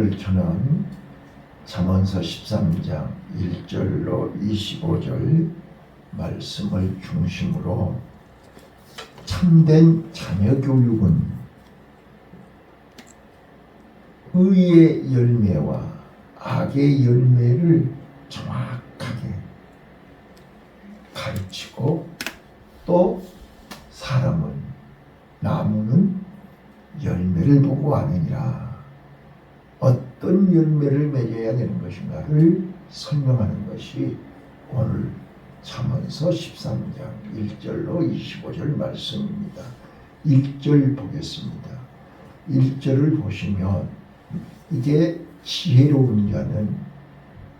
오늘 저는 잠언서 13장 1절로 25절 말씀을 중심으로 참된 자녀 교육은 의의 열매와 악의 열매를 정확하게 가르치고, 또 사람은 나무는 열매를 보고 아느니라, 어떤 열매를 맺어야 되는 것인가를 설명하는 것이 오늘 잠언서 13장 1절로 25절 말씀입니다. 1절 보겠습니다. 1절을 보시면 이게 지혜로운 자는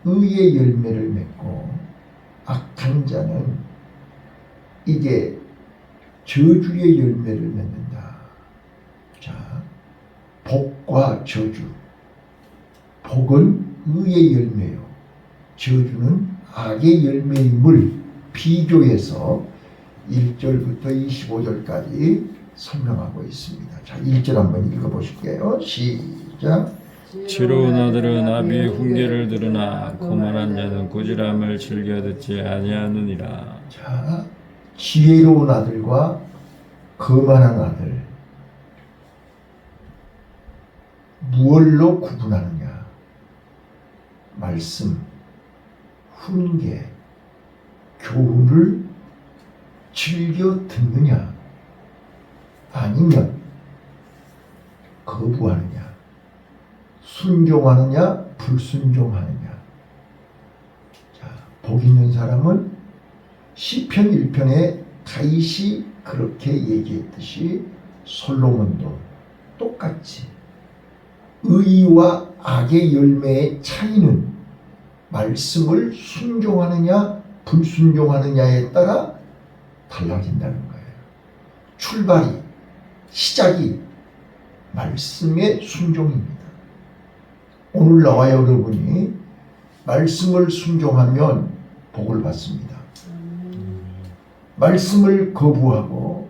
의의 열매를 맺고 악한 자는 이게 저주의 열매를 맺는다. 자, 복과 저주. 복은 의의 열매요, 저주는 악의 열매임을 비교해서 1절부터 25절까지 설명하고 있습니다. 자, 1절 한번 읽어보실게요. 시작. 지혜로운 아들은 아비의 훈계를 들으나 거만한 자는 꾸지람을 즐겨 듣지 아니하느니라. 자, 지혜로운 아들과 거만한 아들, 무엇로 구분하느냐? 말씀, 훈계, 교훈을 즐겨 듣느냐, 아니면 거부하느냐, 순종하느냐, 불순종하느냐. 자, 복 있는 사람은 시편 1편에 다윗이 그렇게 얘기했듯이 솔로몬도 똑같이 의와 악의 열매의 차이는 말씀을 순종하느냐 불순종하느냐에 따라 달라진다는 거예요. 출발이, 시작이 말씀의 순종입니다. 오늘 나와 여러분이 말씀을 순종하면 복을 받습니다. 말씀을 거부하고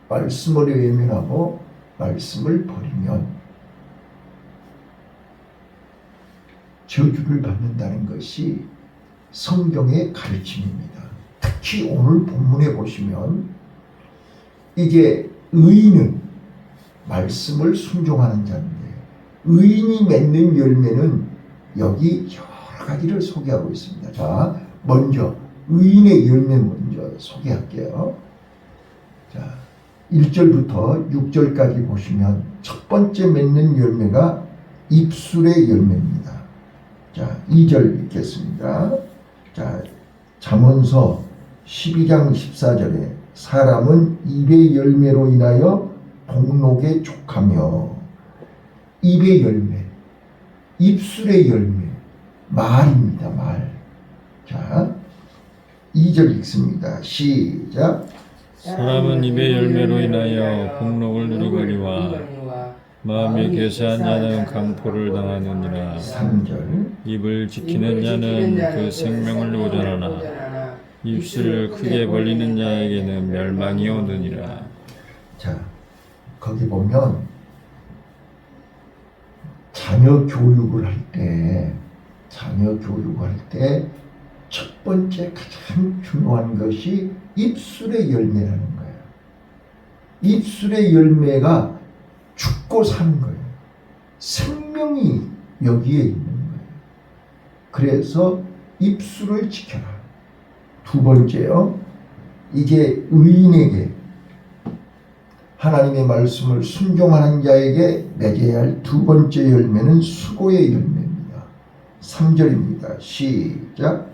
말씀을 외면하고 말씀을 버리면 저주를 받는다는 것이 성경의 가르침입니다. 특히 오늘 본문에 보시면 이게 의인은 말씀을 순종하는 자인데, 의인이 맺는 열매는 여기 여러 가지를 소개하고 있습니다. 자, 먼저 의인의 열매 먼저 소개할게요. 자, 1절부터 6절까지 보시면 첫 번째 맺는 열매가 입술의 열매입니다. 자, 2절 읽겠습니다. 자, 잠언서 12장 14절에 사람은 입의 열매로 인하여 복록에 족하며, 입의 열매, 입술의 열매, 말입니다. 말. 자, 2절 읽습니다. 시작. 사람은 입의 열매로 인하여 복록을 누리거니와 마음이 괴사한 자는 강포를 당하느니라. 3절. 입을 지키는 자는 그 생명을 보존하나 입술을 크게 벌리는 자에게는 멸망이 오느니라. 자, 거기 보면 자녀 교육을 할 때 첫 번째 가장 중요한 것이 입술의 열매라는 거예요. 입술의 열매가 죽고 사는 거예요. 생명이 여기에 있는 거예요. 그래서 입술을 지켜라. 두 번째요, 이게 의인에게, 하나님의 말씀을 순종하는 자에게 맺어야 할 두 번째 열매는 수고의 열매입니다. 3절입니다. 시작.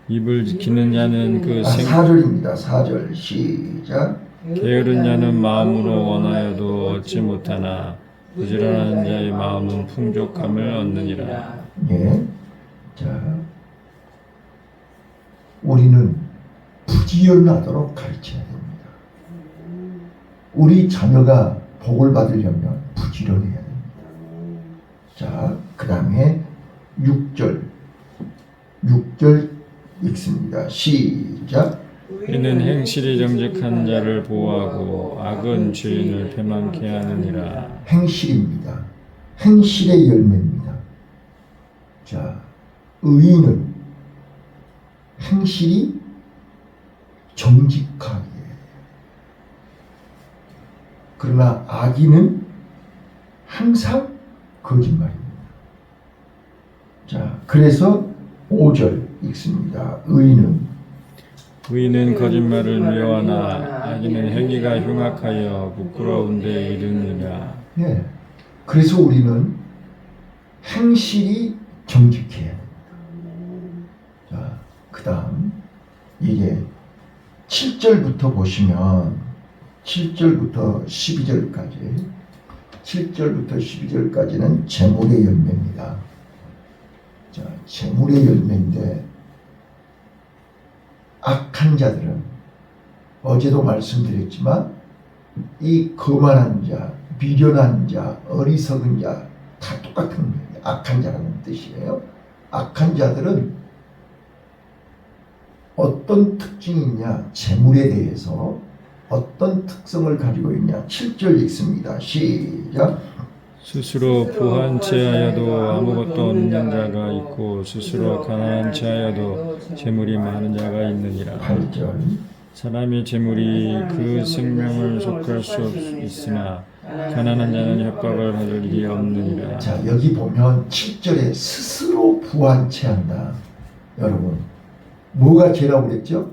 입을 지키는 자는 그 4절입니다. 4절 시작. 게으른 자는 마음으로 원하여도 얻지 못하나 부지런한 자의 마음은 풍족함을 얻느니라. 예. 자, 우리는 부지런하도록 가르쳐야 됩니다. 우리 자녀가 복을 받으려면 부지런해야 됩니다. 자, 그 다음에 6절 읽습니다. 시작. 이는 행실이 정직한 자를 보호하고 악은 죄인을 패망케 하느니라. 행실입니다. 행실의 열매입니다. 자, 의인은 행실이 정직하게, 그러나 악인은 항상 거짓말입니다. 자, 그래서 5절 읽습니다. 의인은 거짓말을 미워하나 악인은 행위가 흉악하여 부끄러운데 이르느냐. 예. 그래서 우리는 행실이 정직해야 됩니다. 자, 그 다음 이게 7절부터 보시면 7절부터 12절까지 7절부터 12절까지는 재물의 열매입니다. 자, 재물의 열매인데 악한 자들은 어제도 말씀드렸지만 이 거만한 자, 미련한 자, 어리석은 자 다 똑같은 거예요. 악한 자라는 뜻이에요. 악한 자들은 어떤 특징이 있냐? 재물에 대해서 어떤 특성을 가지고 있냐? 7절 읽습니다. 시작. 스스로 부한 채하여도 아무것도 없는 자가 있고 스스로 가난한 채하여도 재물이 많은 자가 있느니라. 8절. 사람의 재물이 그 생명을 속할 수 있으나 가난한 자는 협박을 받을 일이 없느니라. 자, 여기 보면 7절에 스스로 부한 채한다. 여러분, 뭐가 죄라고 그랬죠?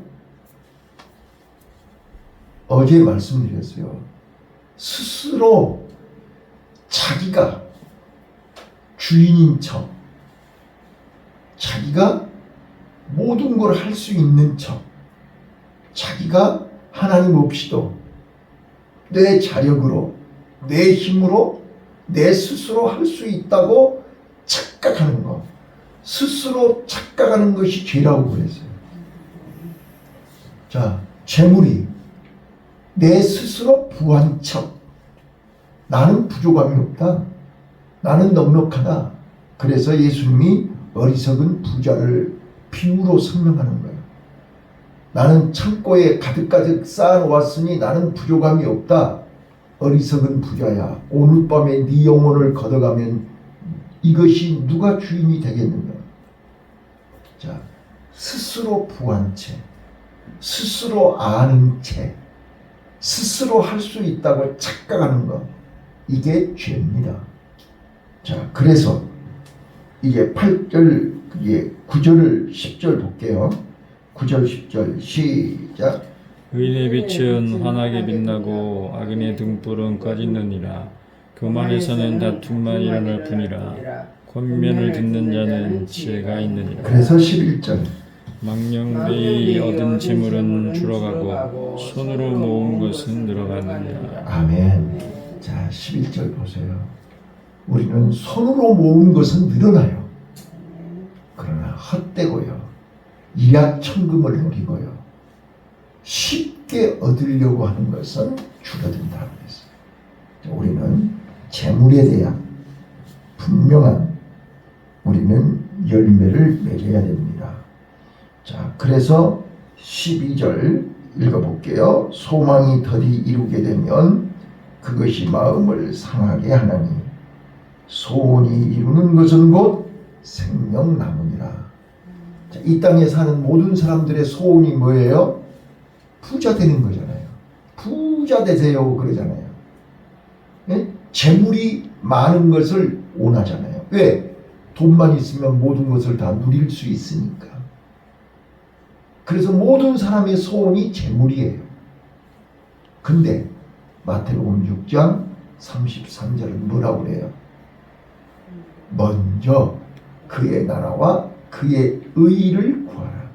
어제 말씀드렸어요. 스스로 자기가 주인인 척, 자기가 모든 걸 할 수 있는 척, 자기가 하나님 없이도 내 자력으로, 내 힘으로, 내 스스로 할 수 있다고 착각하는 것, 스스로 착각하는 것이 죄라고 그랬어요. 자, 재물이 내 스스로 부한 척, 나는 부족함이 없다, 나는 넉넉하다. 그래서 예수님이 어리석은 부자를 비유로 설명하는 거예요. 나는 창고에 가득가득 쌓아놓았으니 나는 부족함이 없다. 어리석은 부자야, 오늘 밤에 네 영혼을 걷어가면 이것이 누가 주인이 되겠느냐. 자, 스스로 부한 채, 스스로 아는 채, 스스로 할 수 있다고 착각하는 것, 이게 죄입니다. 자, 그래서 이게 8절, 이게 9절, 10절 볼게요. 9절, 10절 시작. 의인의 빛은 환하게 빛나고 악인의 등불은 꺼지느니라. 교만에서는 다툼만 일어날 뿐이라. 권면을 듣는 자는 지혜가 있느니라. 그래서 11절. 망령되이 얻은 재물은 줄어가고 손으로 모은 것은 늘어가느니라. 아멘. 자, 11절 보세요. 우리는 손으로 모은 것은 늘어나요. 그러나 헛되고요, 일확천금을 노리고요, 쉽게 얻으려고 하는 것은 줄어든다고 했어요. 우리는 재물에 대한 분명한 우리는 열매를 맺어야 됩니다. 자, 그래서 12절 읽어볼게요. 소망이 더디 이루게 되면 그것이 마음을 상하게 하나니 소원이 이루는 것은 곧 생명나무니라. 자, 이 땅에 사는 모든 사람들의 소원이 뭐예요? 부자 되는 거잖아요. 부자 되세요 그러잖아요. 예? 재물이 많은 것을 원하잖아요. 왜? 돈만 있으면 모든 것을 다 누릴 수 있으니까. 그래서 모든 사람의 소원이 재물이에요. 근데 마태복음 6장 33절은 뭐라고 그래요? 먼저 그의 나라와 그의 의를 구하라.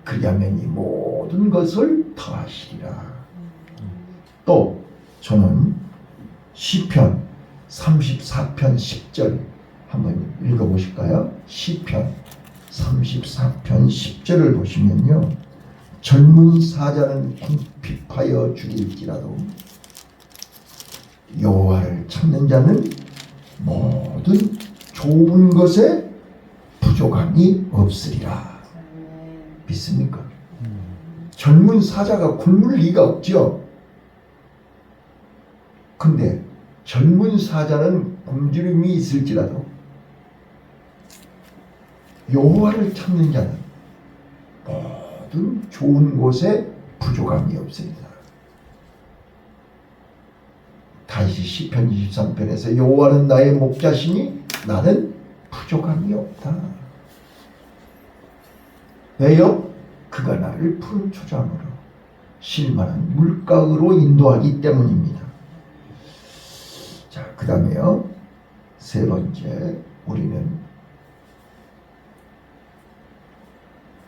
그리하면 이 모든 것을 더하시리라. 또 저는 시편 34편 10절 한번 읽어보실까요? 시편 34편 10절을 보시면요, 젊은 사자는 궁핍하여 죽일지라도 여호와를 찾는 자는 모든 좋은 것에 부족함이 없으리라. 믿습니까? 젊은 사자가 굶을 리가 없죠. 근데 젊은 사자는 굶주림이 있을지라도 여호와를 찾는 자는 모든 좋은 곳에 부족함이 없습니다. 다시 시편 23편에서 여호와는 나의 목자시니 나는 부족함이 없다. 왜요? 그가 나를 푸른 초장으로 쉴만한 물가로 인도하기 때문입니다. 자, 그 다음에요. 세 번째, 우리는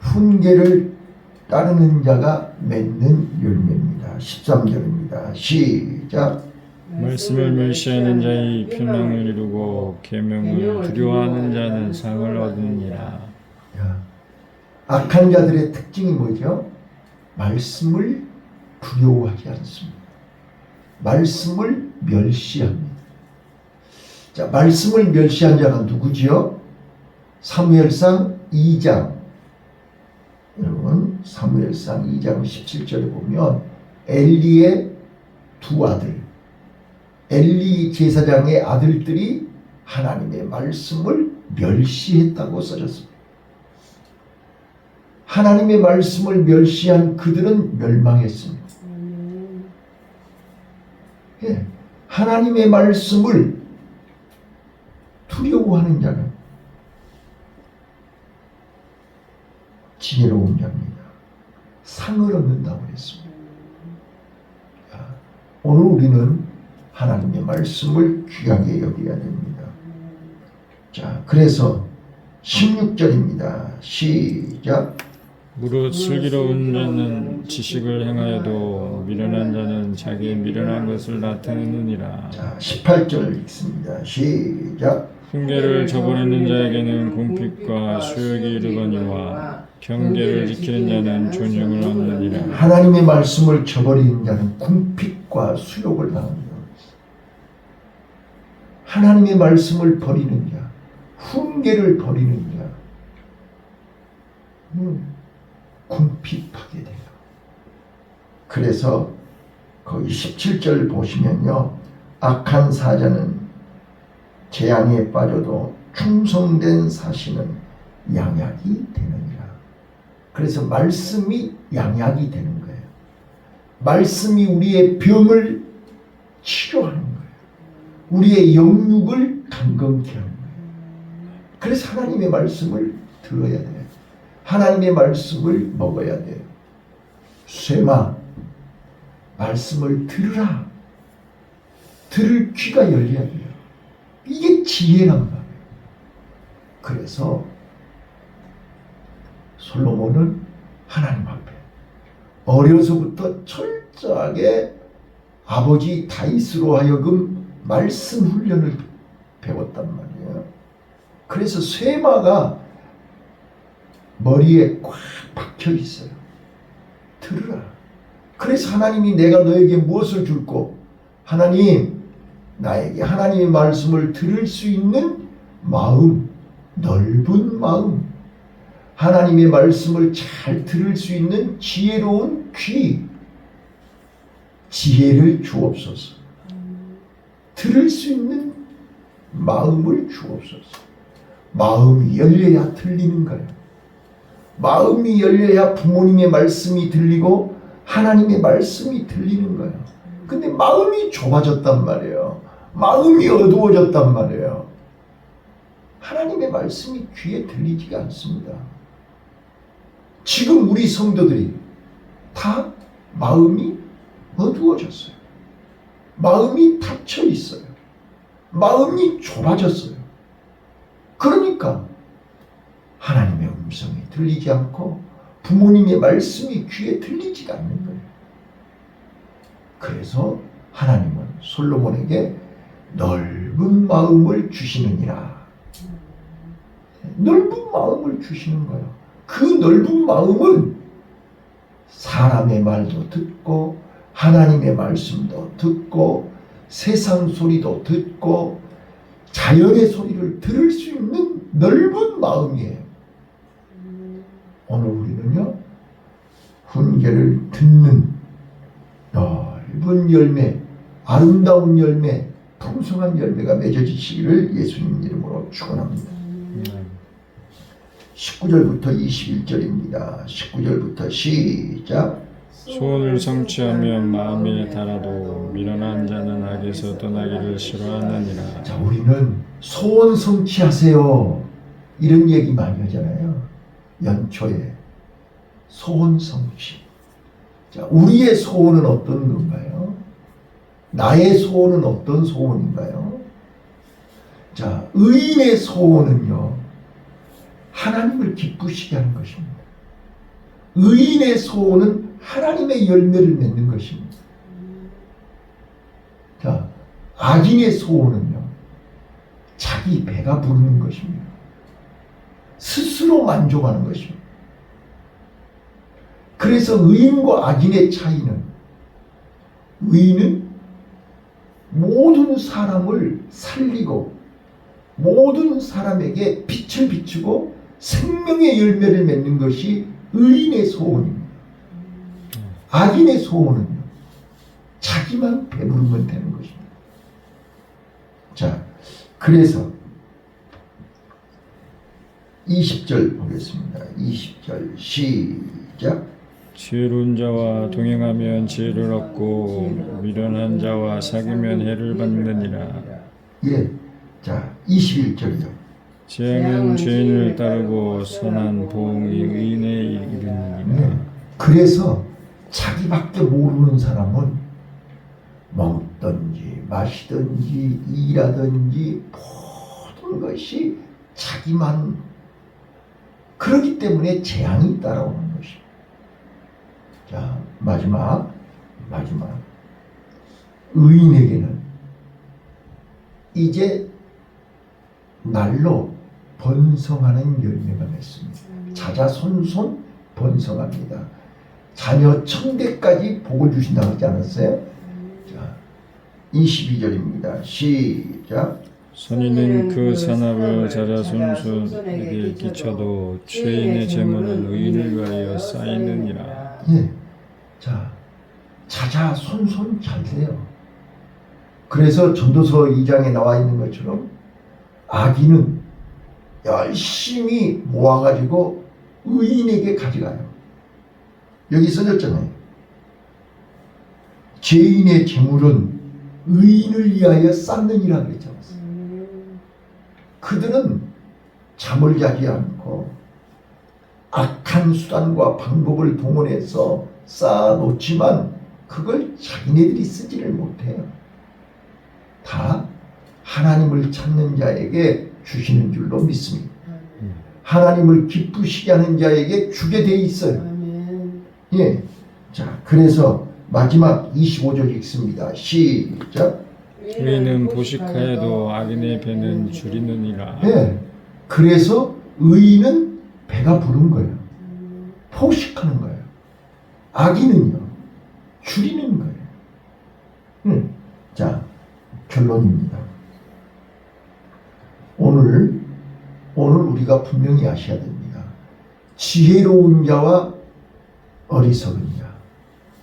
훈계를 따르는 자가 맺는 열매입니다. 13절입니다. 시작. 말씀을 멸시하는 자의 편향을 이루고 계명을 두려워하는 자는 상을 얻으니라. 악한 자들의 특징이 뭐죠? 말씀을 두려워하지 않습니다. 말씀을 멸시합니다. 자, 말씀을 멸시한 자가 누구지요? 사무엘상 2장. 여러분, 사무엘상 2장 17절에 보면 엘리의 두 아들, 엘리 제사장의 아들들이 하나님의 말씀을 멸시했다고 써졌습니다. 하나님의 말씀을 멸시한 그들은 멸망했습니다. 예, 하나님의 말씀을 두려워하는 자는 지혜로운 자입니다. 상을 얻는다고 했습니다. 오늘 우리는 하나님의 말씀을 귀하게 여겨야 됩니다. 자, 그래서 16절입니다. 시작. 무릇 슬기로운 자는 지식을 행하여도 미련한 자는 자기의 미련한 것을 나타내느니라. 자, 18절 읽습니다. 시작. 훈계를 저버리는 자에게는 궁핍과 수욕이 이르거니와 경계를 지키는 자는 존영을 얻느니라. 하나님의 말씀을 저버리는 자는 궁핍과 수욕을 당합니다. 하나님의 말씀을 버리는 자, 훈계를 버리는 자, 궁핍하게 돼요. 그래서 거기 17절 보시면요, 악한 사자는 재앙에 빠져도 충성된 사시는 양약이 되느니라. 그래서 말씀이 양약이 되는 거예요. 말씀이 우리의 병을 치료하는 거예요. 우리의 영육을 강건케 하는 거예요. 그래서 하나님의 말씀을 들어야 돼요. 하나님의 말씀을 먹어야 돼요. 쇠마, 말씀을 들으라. 들을 귀가 열려야 돼요. 이게 지혜란 말이에요. 그래서 솔로몬은 하나님 앞에 어려서부터 철저하게 아버지 다윗으로 하여금 말씀 훈련을 배웠단 말이에요. 그래서 쇠마가 머리에 꽉 박혀 있어요. 들으라. 그래서 하나님이 내가 너에게 무엇을 줄고, 하나님 나에게 하나님의 말씀을 들을 수 있는 마음, 넓은 마음, 하나님의 말씀을 잘 들을 수 있는 지혜로운 귀, 지혜를 주옵소서. 들을 수 있는 마음을 주옵소서. 마음이 열려야 들리는 거예요. 마음이 열려야 부모님의 말씀이 들리고 하나님의 말씀이 들리는 거예요. 근데 마음이 좁아졌단 말이에요. 마음이 어두워졌단 말이에요. 하나님의 말씀이 귀에 들리지가 않습니다. 지금 우리 성도들이 다 마음이 어두워졌어요. 마음이 닫혀 있어요. 마음이 좁아졌어요. 그러니까 하나님의 음성이 들리지 않고 부모님의 말씀이 귀에 들리지가 않는 거예요. 그래서 하나님은 솔로몬에게 넓은 마음을 주시느니라. 넓은 마음을 주시는 거예요. 그 넓은 마음은 사람의 말도 듣고 하나님의 말씀도 듣고 세상 소리도 듣고 자연의 소리를 들을 수 있는 넓은 마음이에요. 오늘 우리는요, 훈계를 듣는 넓은 열매, 아름다운 열매, 풍성한 열매가 맺어지시기를 예수님 이름으로 축원합니다. 19절부터 21절입니다. 19절부터 시작. 소원을 성취하며 마음에 달아도 미련한 자는 악에서 떠나기를 싫어하느니라. 자, 우리는 소원 성취하세요. 이런 얘기 많이 하잖아요. 연초에 소원 성취. 자, 우리의 소원은 어떤 건가요? 나의 소원은 어떤 소원인가요? 자, 의인의 소원은요, 하나님을 기쁘시게 하는 것입니다. 의인의 소원은 하나님의 열매를 맺는 것입니다. 자, 악인의 소원은요, 자기 배가 부르는 것입니다. 스스로 만족하는 것입니다. 그래서 의인과 악인의 차이는, 의인은 모든 사람을 살리고 모든 사람에게 빛을 비추고 생명의 열매를 맺는 것이 의인의 소원입니다. 악인의 소원은요, 자기만 배부르면 되는 것입니다. 자, 그래서 20절 보겠습니다. 20절 시작. 지혜로운 자와 동행하면 지혜를 얻고 미련한 자와 사귀면 해를 받느니라. 예, 자 21절이요. 재앙은 죄인을 따르고 선한 보응이 의인에 이르느니라. 네. 그래서 자기밖에 모르는 사람은 먹든지 마시든지 일하든지 모든 것이 자기만, 그렇기 때문에 재앙이 따라오는 것입니다. 자, 마지막 의인에게는 이제 날로 번성하는 열매가 맺습니다. 자자손손 번성합니다. 자녀 천대까지 복을 주신다고 하지 않았어요? 자, 22절입니다. 시작. 선인은 그 산업을 자자손손에게 끼쳐도 죄인의 재물은 의인을 위하여 쌓이느니라. 예, 자, 자자손손 잘 돼요. 그래서 전도서 2장에 나와 있는 것처럼 악인은 열심히 모아가지고 의인에게 가져가요. 여기 써졌잖아요. 죄인의 재물은 의인을 위하여 쌓느니라 그랬잖아요. 그들은 잠을 자지 않고 악한 수단과 방법을 동원해서 쌓아놓지만 그걸 자기네들이 쓰지를 못해요. 다 하나님을 찾는 자에게 주시는 줄로 믿습니다. 하나님을 기쁘시게 하는 자에게 주게 돼 있어요. 예, 자, 그래서 마지막 25절 읽습니다. 시작. 의인은 보식하여도 악인의 배는 줄이느니라. 예, 그래서 의인은 배가 부른 거예요. 포식하는 거예요. 악인은요, 줄이는 거예요. 자, 결론입니다. 오늘 우리가 분명히 아셔야 됩니다. 지혜로운 자와 어리석은 자,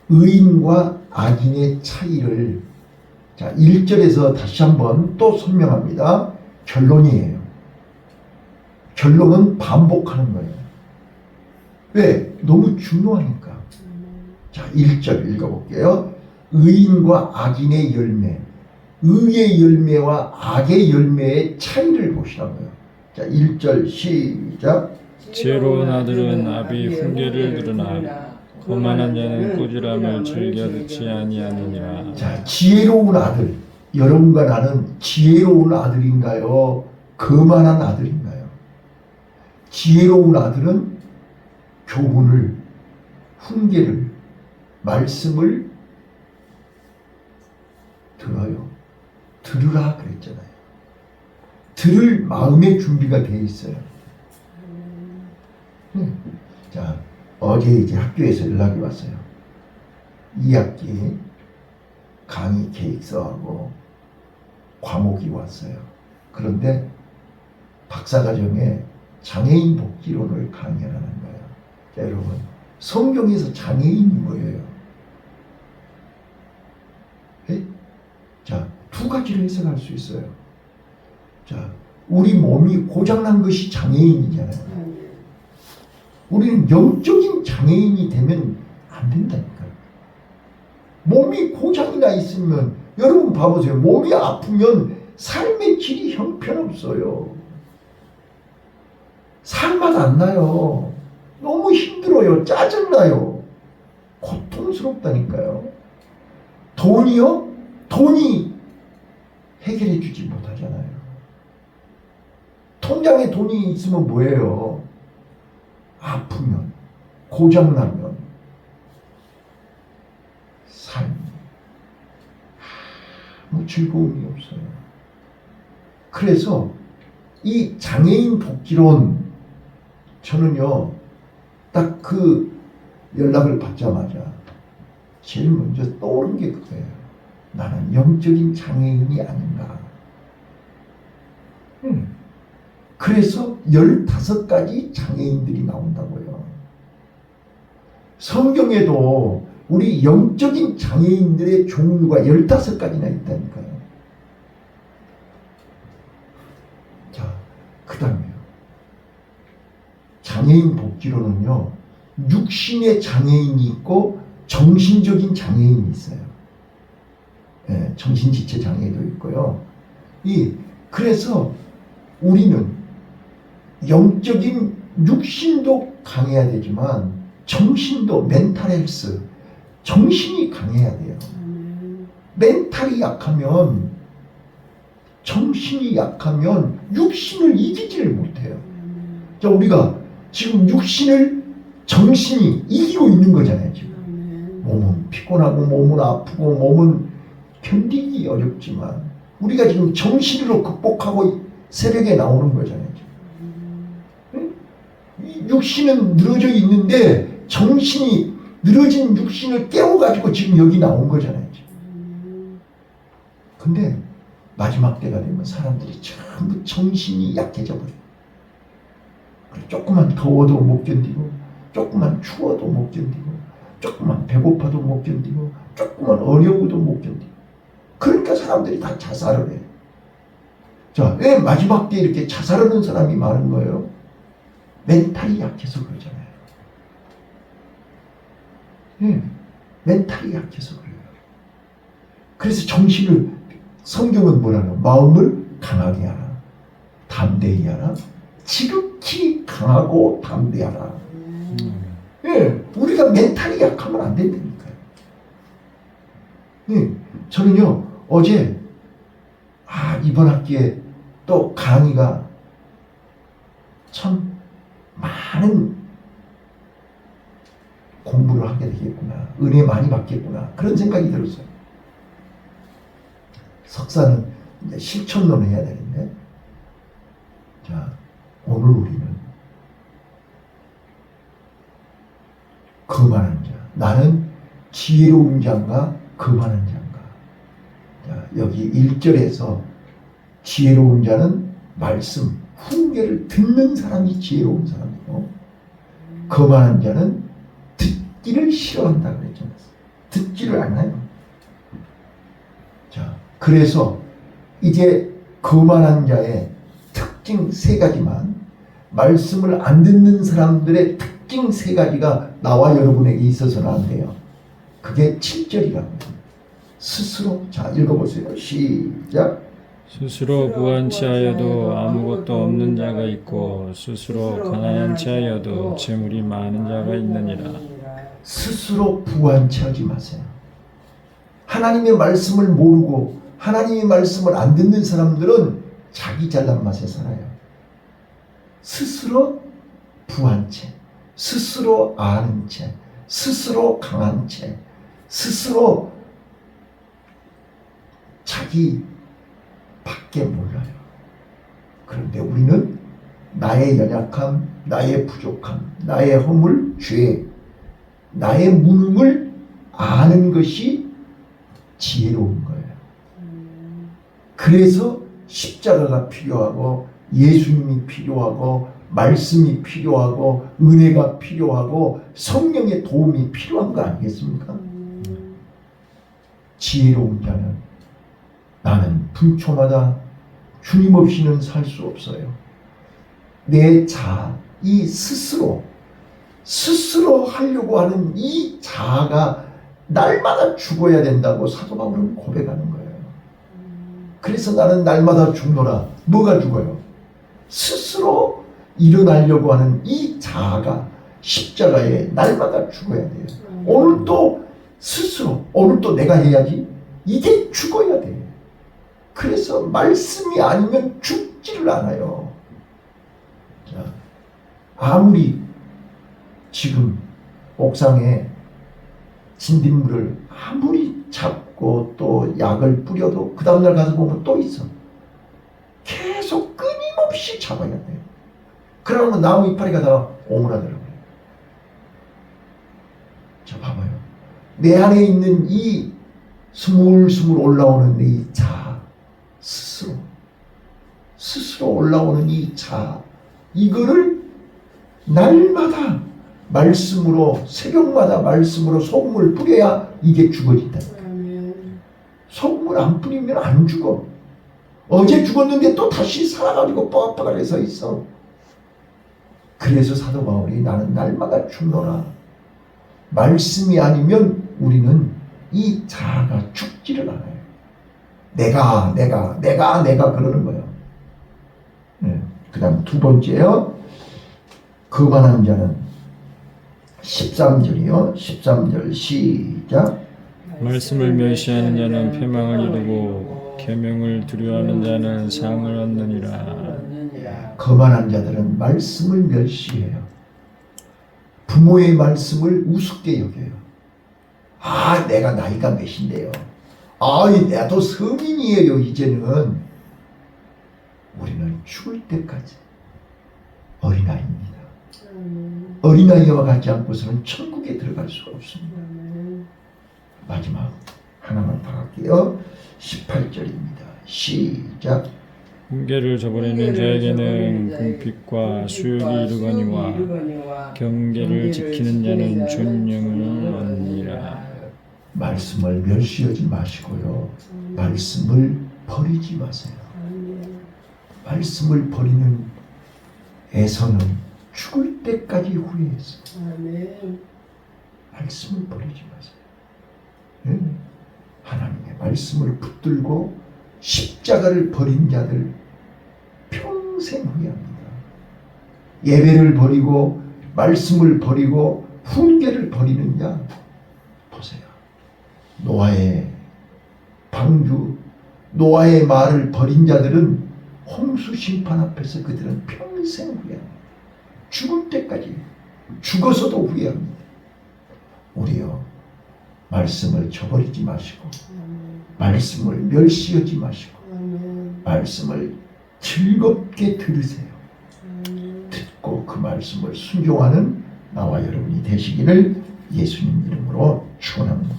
의인과 악인의 차이를, 자, 1절에서 다시 한번 또 설명합니다. 결론이에요. 결론은 반복하는 거예요. 왜? 너무 중요하니까. 자, 1절 읽어볼게요. 의인과 악인의 열매, 의의 열매와 악의 열매의 차이를 보시라고요. 자, 1절 시작. 지혜로운 아들은 아비 훈계를 들으나 거만한 자는 꾸지람을 즐겨 듣지 아니하느니라. 자, 지혜로운 아들, 여러분과 나는 지혜로운 아들인가요? 거만한 아들인가요? 지혜로운 아들은 교훈을, 훈계를, 말씀을 들어요. 들으라 그랬잖아요. 들을 마음의 준비가 되어 있어요. 자, 어제 이제 학교에서 연락이 왔어요. 2학기 강의 계획서하고 과목이 왔어요. 그런데 박사과정에 장애인 복지론을 강의하라는 거예요. 자, 여러분, 성경에서 장애인이 뭐예요? 예? 자, 두 가지로 해석할 수 있어요. 자, 우리 몸이 고장난 것이 장애인이잖아요. 우리는 영적인 장애인이 되면 안 된다니까요. 몸이 고장이 나 있으면, 여러분 봐보세요. 몸이 아프면 삶의 질이 형편없어요. 살맛 안 나요. 너무 힘들어요. 짜증나요. 고통스럽다니까요. 돈이요? 돈이 해결해 주지 못하잖아요. 통장에 돈이 있으면 뭐예요? 아프면, 고장나면 삶이 아무 즐거움이 없어요. 그래서 이 장애인 복지론, 저는요 딱 그 연락을 받자마자 제일 먼저 떠오른 게 그거예요. 나는 영적인 장애인이 아닌가. 그래서 15가지 장애인들이 나온다고요. 성경에도 우리 영적인 장애인들의 종류가 15가지나 있다니까요. 자, 그 다음에요. 장애인 복지로는요, 육신의 장애인이 있고 정신적인 장애인이 있어요. 예, 정신지체 장애도 있고요. 그래서 우리는 영적인 육신도 강해야 되지만 정신도, 멘탈 헬스, 정신이 강해야 돼요. 멘탈이 약하면, 정신이 약하면 육신을 이기지를 못해요. 자, 우리가 지금 육신을 정신이 이기고 있는 거잖아요. 지금 몸은 피곤하고 몸은 아프고 몸은 견디기 어렵지만 우리가 지금 정신으로 극복하고 새벽에 나오는 거잖아요. 이 육신은 늘어져 있는데 정신이, 늘어진 육신을 깨워가지고 지금 여기 나온 거잖아요. 근데 마지막 때가 되면 사람들이 전부 정신이 약해져 버려요. 조금만 더워도 못 견디고, 조금만 추워도 못 견디고, 조금만 배고파도 못 견디고, 조금만 어려워도 못 견디고. 그러니까 사람들이 다 자살을 해요. 자, 왜 마지막 때 이렇게 자살하는 사람이 많은 거예요? 멘탈이 약해서 그러잖아요. 예, 멘탈이 약해서 그래요. 그래서 정신을, 성경은 뭐라고? 마음을 강하게 하라, 담대히 하라, 지극히 강하고 담대하라. 예, 우리가 멘탈이 약하면 안 된다니까요. 예, 저는요 어제 이번 학기에 또 강의가 참 많은 공부를 하게 되겠구나, 은혜 많이 받겠구나, 그런 생각이 들었어요. 석사는 이제 실천론을 해야 되는데, 자, 오늘 우리는 거만한 자, 나는 지혜로운 자인가 거만한 자인가. 자, 여기 1절에서 지혜로운 자는 말씀, 훈계를 듣는 사람이 지혜로운 사람이고, 거만한 자는 듣기를 싫어한다 그랬잖아요. 듣지를 않아요. 자, 그래서 이제 거만한 자의 특징 3가지만, 말씀을 안 듣는 사람들의 특징 3가지가 나와 여러분에게 있어서는 안 돼요. 그게 7절이라고. 스스로, 자, 읽어보세요. 시작. 스스로 부한 체하여도 아무것도 없는 자가 있고 스스로 가난한 체하여도 재물이 많은 자가 있느니라. 스스로 부한 체하지 마세요. 하나님의 말씀을 모르고 하나님의 말씀을 안 듣는 사람들은 자기 잘난 맛에 살아요. 스스로 부한 채, 스스로 아는 채, 스스로 강한 채, 스스로 자기 밖에 몰라요. 그런데 우리는 나의 연약함, 나의 부족함, 나의 허물, 죄, 나의 무능을 아는 것이 지혜로운 거예요. 그래서 십자가가 필요하고 예수님이 필요하고 말씀이 필요하고 은혜가 필요하고 성령의 도움이 필요한 거 아니겠습니까? 지혜로운 자는 나는 분초마다 주님 없이는 살 수 없어요. 내 자, 이 스스로 하려고 하는 이 자아가 날마다 죽어야 된다고 사도 바울은 고백하는 거예요. 그래서 나는 날마다 죽노라. 뭐가 죽어요? 스스로 일어나려고 하는 이 자아가 십자가에 날마다 죽어야 돼요. 오늘도 스스로, 오늘도 내가 해야지. 이게 죽어야 돼. 그래서 말씀이 아니면 죽지를 않아요. 자, 아무리 지금 옥상에 진딧물을 아무리 잡고 또 약을 뿌려도 그 다음날 가서 보면 또 있어. 계속 끊임없이 잡아야 돼. 그러면 나무 이파리가 다 오므라들어요. 자, 봐봐요. 내 안에 있는 이 스물스물 올라오는 이 자아, 스스로 올라오는 이 자아, 이거를 날마다 말씀으로, 새벽마다 말씀으로 소금을 뿌려야 이게 죽어진다. 소금을 안 뿌리면 안 죽어. 어제 죽었는데 또 다시 살아가지고 뻐각뻐각하게 서 있어. 그래서 사도 바울이 나는 날마다 죽노라. 말씀이 아니면 우리는 이 자아가 죽지를 않아요. 내가 그러는 거예요. 네. 그 다음 두 번째요. 거만한 자는 13절이요. 13절 시작. 말씀을 멸시하는 자는 패망을 이루고 계명을 두려워하는 자는 상을 얻느니라. 거만한 자들은 말씀을 멸시해요. 부모의 말씀을 우습게 여겨요. 아, 내가 나이가 몇인데요. 아, 나도 성인이에요. 이제는. 우리는 죽을 때까지 어린아이입니다. 어린아이와 같지 않고서는 천국에 들어갈 수가 없습니다. 마지막 하나만 더 할게요. 18절입니다. 시작. 훈계를 저버리는 자에게는 궁핍과 수욕이 이르거니와 경계를 지키는 자는 존영을 얻느니라. 말씀을 멸시하지 마시고요. 말씀을 버리지 마세요. 말씀을 버리는 에서는 죽을 때까지 후회했어요. 말씀을 버리지 마세요. 네? 하나님의 말씀을 붙들고 십자가를 버린 자들 평생 후회합니다. 예배를 버리고 말씀을 버리고 훈계를 버리는 자 보세요. 노아의 방주, 노아의 말을 버린 자들은 홍수 심판 앞에서 그들은 평생 후회합니다. 죽을 때까지, 죽어서도 후회합니다. 우리요, 말씀을 저버리지 마시고 말씀을 멸시하지 마시고 말씀을 즐겁게 들으세요. 듣고 그 말씀을 순종하는 나와 여러분이 되시기를 예수님 이름으로 축원합니다.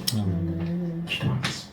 기도하겠습니다.